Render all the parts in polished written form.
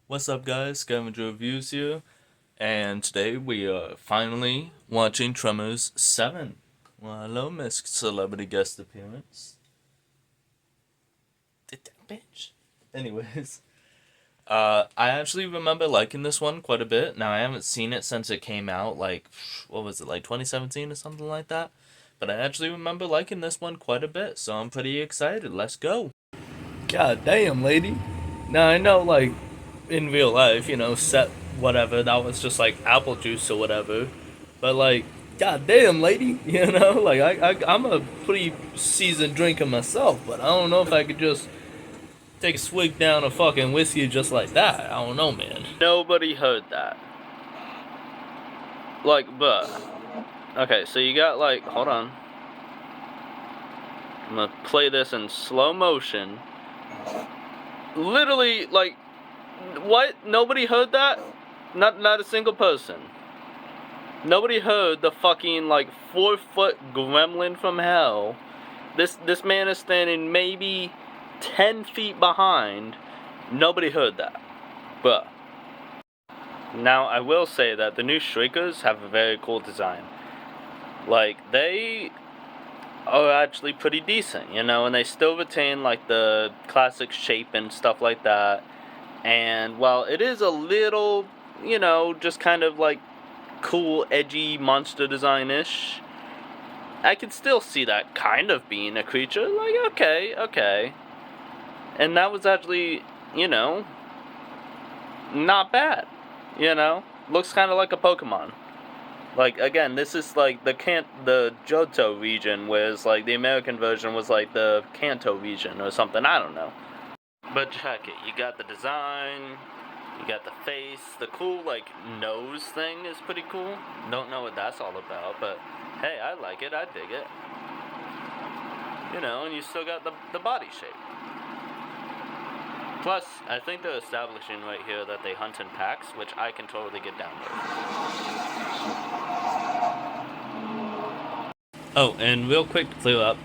What's up, guys? Scavenger Reviews here, and today we are finally watching Tremors 7. Well, hello, Miss Celebrity Guest Appearance. Did that bitch? Anyways, I actually remember liking this one quite a bit. Now, I haven't seen it since it came out, what was it, like 2017 or something like that? But I actually remember liking this one quite a bit, so I'm pretty excited. Let's go. God damn, lady. Now, I know, in real life, set whatever, that was just like apple juice or whatever. But god damn, lady, I'm a pretty seasoned drinker myself, but I don't know if I could just take a swig down of fucking whiskey just like that. I don't know, man. Nobody heard that. But okay, so you got hold on. I'm gonna play this in slow motion. Literally, what? Nobody heard that? Not a single person. Nobody heard the fucking 4-foot gremlin from hell. This man is standing maybe 10 feet behind. Nobody heard that. But now I will say that the new shriekers have a very cool design. They are actually pretty decent, and they still retain the classic shape and stuff like that. And while it is a little, just kind of cool, edgy monster design-ish, I can still see that kind of being a creature. Okay. And that was actually, not bad. Looks kind of like a Pokemon. Again, this is the Johto region, whereas the American version was the Kanto region or something. I don't know. But check it. You got the design. You got the face. The cool nose thing is pretty cool. Don't know what that's all about, but hey, I like it. I dig it. And you still got the body shape. Plus, I think they're establishing right here that they hunt in packs, which I can totally get down with. Oh, and real quick to clear up,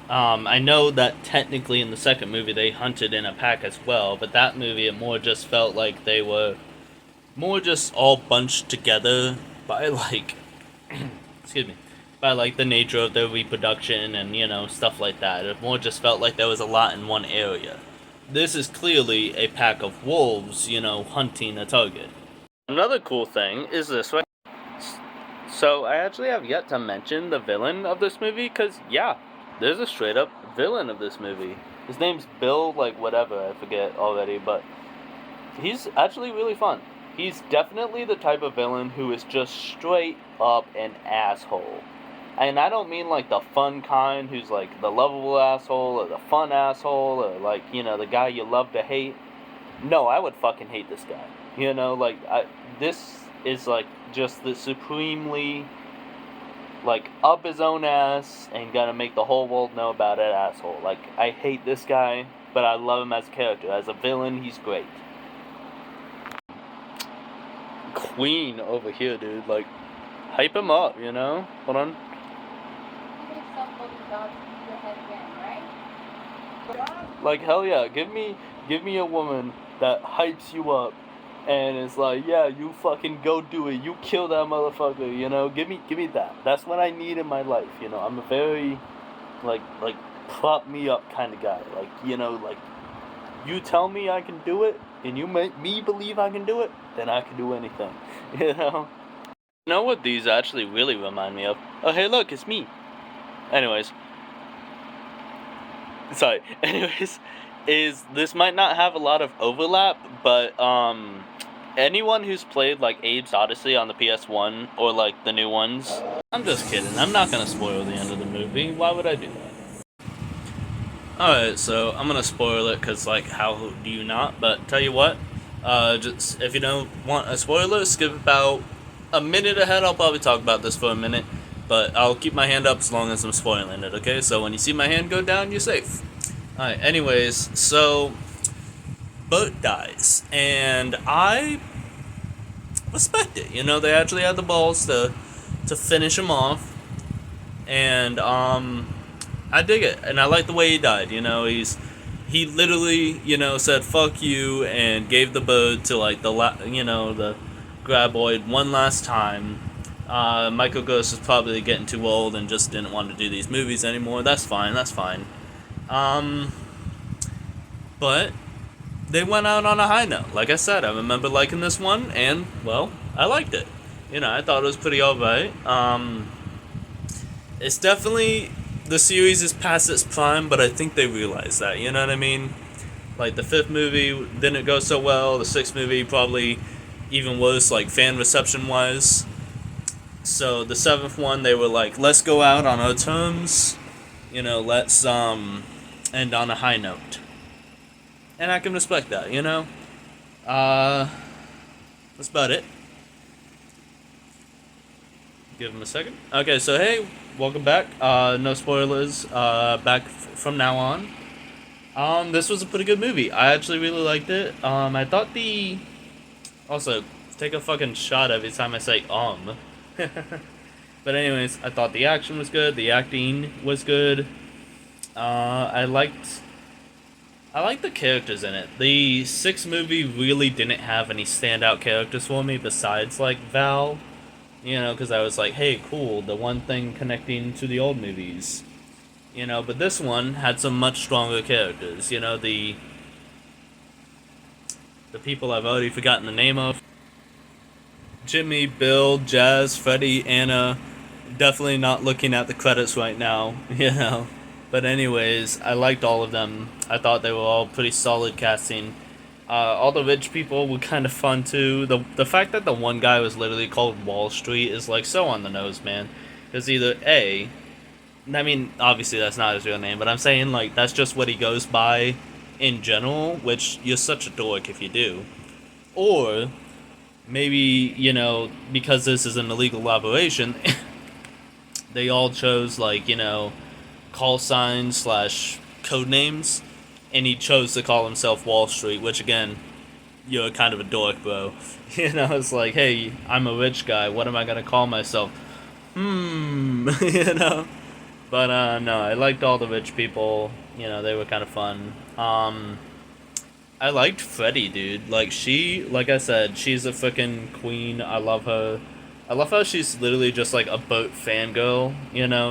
I know that technically in the second movie they hunted in a pack as well, but that movie it more just felt like they were more just all bunched together by excuse me, by the nature of their reproduction and stuff like that. It more just felt like there was a lot in one area. This is clearly a pack of wolves, hunting a target. Another cool thing is this right. So I actually have yet to mention the villain of this movie, because yeah, there's a straight up villain of this movie. His name's Bill, whatever, I forget already, but he's actually really fun. He's definitely the type of villain who is just straight up an asshole. And I don't mean the fun kind who's the lovable asshole or the fun asshole or the guy you love to hate. No, I would fucking hate this guy. This is just the supremely up his own ass and gonna make the whole world know about it asshole. I hate this guy, but I love him as a character. As a villain, he's great. Queen over here, dude. Hype him up, Hold on. Hell yeah, give me a woman that hypes you up and is yeah, you fucking go do it, you kill that motherfucker, give me that. That's what I need in my life, I'm a very prop me up kind of guy. You tell me I can do it and you make me believe I can do it, then I can do anything. You know what these actually really remind me of? Oh hey look, it's me. Anyways, is this might not have a lot of overlap, but anyone who's played Abe's Odyssey on the PS1 or the new ones, I'm just kidding. I'm not gonna spoil the end of the movie. Why would I do that? Alright, so I'm gonna spoil it because how do you not? But tell you what, just if you don't want a spoiler, skip about a minute ahead. I'll probably talk about this for a minute. But I'll keep my hand up as long as I'm spoiling it, okay? So when you see my hand go down, you're safe. Alright, anyways, so Bert dies. And I respect it. They actually had the balls to finish him off. And I dig it. And I like the way he died. he literally, said "fuck you" and gave the bird to like the graboid one last time. Michael Gross was probably getting too old and just didn't want to do these movies anymore. That's fine. That's fine. Um, but they went out on a high note. Like I said, I remember liking this one, and well, I liked it. I thought it was pretty alright. It's definitely the series is past its prime, but I think they realize that. You know what I mean? Like the fifth movie didn't go so well. The sixth movie probably even worse, like fan reception wise. So the seventh one, they were like, let's go out on our terms. Let's end on a high note. And I can respect that. That's about it. Give him a second. Okay, so hey, welcome back. No spoilers. Back from now on. This was a pretty good movie. I actually really liked it. I thought also take a fucking shot every time I say But anyways, I thought the action was good. The acting was good. I liked the characters in it. The sixth movie really didn't have any standout characters for me besides like Val. Because I was like, hey, cool, the one thing connecting to the old movies. But this one had some much stronger characters. The people I've already forgotten the name of. Jimmy, Bill, Jazz, Freddy, Anna. Definitely not looking at the credits right now, But anyways, I liked all of them. I thought they were all pretty solid casting. All the rich people were kind of fun too. The fact that the one guy was literally called Wall Street is like so on the nose, man. Because either A, I mean, obviously that's not his real name, but I'm saying like that's just what he goes by in general, which you're such a dork if you do. Or maybe, because this is an illegal operation, they all chose like, call signs slash code names, and he chose to call himself Wall Street, which again, you're kind of a dork, bro. It's like, hey, I'm a rich guy, what am I gonna call myself? But no, I liked all the rich people, they were kind of fun. I liked Freddy, dude. Like I said, she's a freaking queen. I love her. I love how she's literally just like a boat fangirl,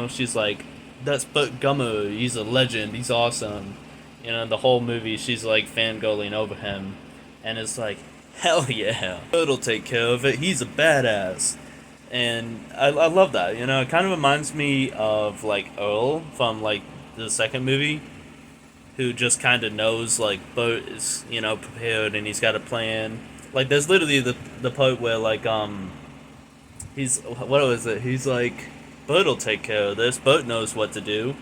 She's like, that's Burt Gummer, he's a legend, he's awesome. The whole movie she's like fangirling over him. And it's like, hell yeah, Burt'll take care of it, he's a badass. And I love that, it kind of reminds me of like Earl from like the second movie, who just kind of knows like Burt is, prepared and he's got a plan. Like there's literally the part where like he's, what was it? He's like, Burt'll take care of this. Burt knows what to do.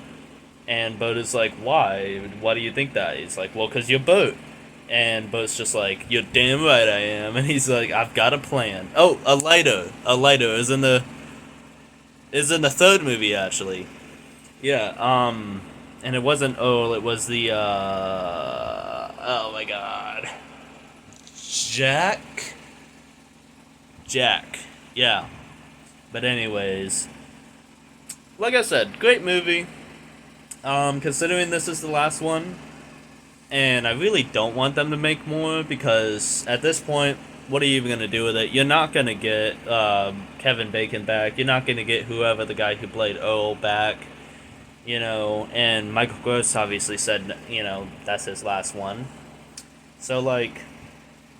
And Burt is like, why? Why do you think that? He's like, well, because you're Burt. And Burt's just like, you're damn right I am. And he's like, I've got a plan. Oh, a lighter. A lighter is in the third movie, actually. Yeah, and it wasn't Earl, it was the, oh my god. Jack? Jack. Yeah. But anyways, like I said, great movie. Considering this is the last one, and I really don't want them to make more, because at this point, what are you even going to do with it? You're not going to get Kevin Bacon back. You're not going to get whoever the guy who played Earl back. And Michael Gross obviously said, that's his last one. So, like,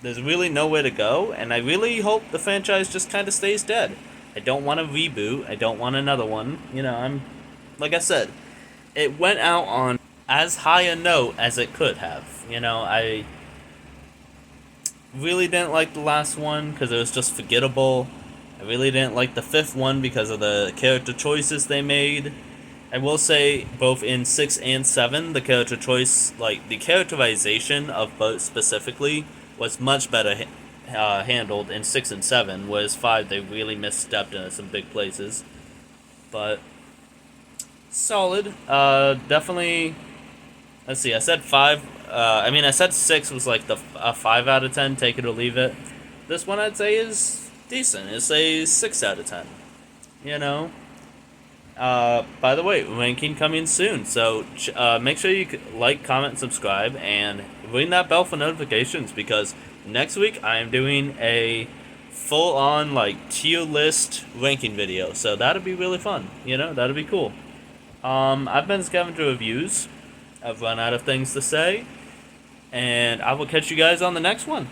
there's really nowhere to go, and I really hope the franchise just kind of stays dead. I don't want a reboot. I don't want another one. Like I said, it went out on as high a note as it could have. I really didn't like the last one because it was just forgettable. I really didn't like the fifth one because of the character choices they made. I will say, both in 6 and 7, the character choice, like, the characterization of both specifically, was much better handled in 6 and 7, whereas 5, they really misstepped in some big places. But, solid. Definitely, let's see, I said 5, I said 6 was like a 5 out of 10, take it or leave it. This one I'd say is decent. It's a 6 out of 10, By the way, ranking coming soon. So make sure you like, comment, and subscribe, and ring that bell for notifications because next week I am doing a full-on like tier list ranking video. So that'll be really fun. That'll be cool. I've been Scavenger Reviews. I've run out of things to say, and I will catch you guys on the next one.